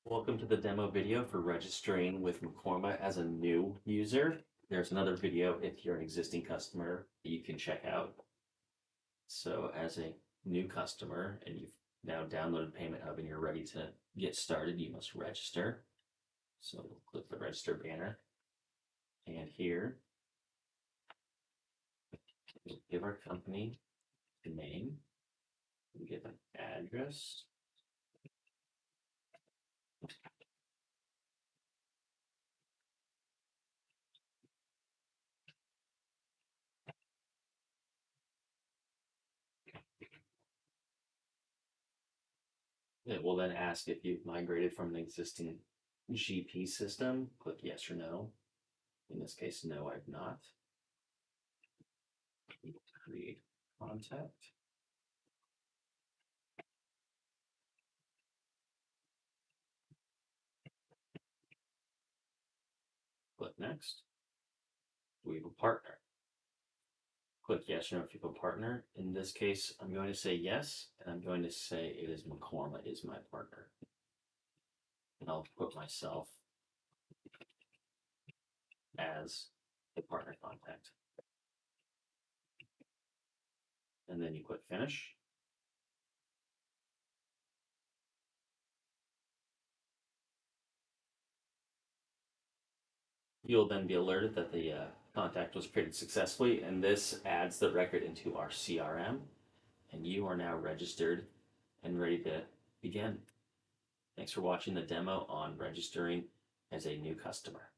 Welcome to the demo video for registering with Mekorma as a new user. There's another video if you're an existing customer that you can check out. So as a new customer and you've now downloaded Payment Hub and you're ready to get started, you must register. So we'll click the register banner. And here, we'll give our company the name. We give an address. It will then ask if you've migrated from an existing GP system. Click yes or no. In this case, no, I've not. Create contact. Click next. Do we have a partner? Click yes or no if you have a partner. In this case, I'm going to say yes, and I'm going to say it is Mekorma is my partner. And I'll put myself as a partner contact. And then you click finish. You'll then be alerted that the contact was created successfully, and this adds the record into our CRM, and you are now registered and ready to begin. Thanks for watching the demo on registering as a new customer.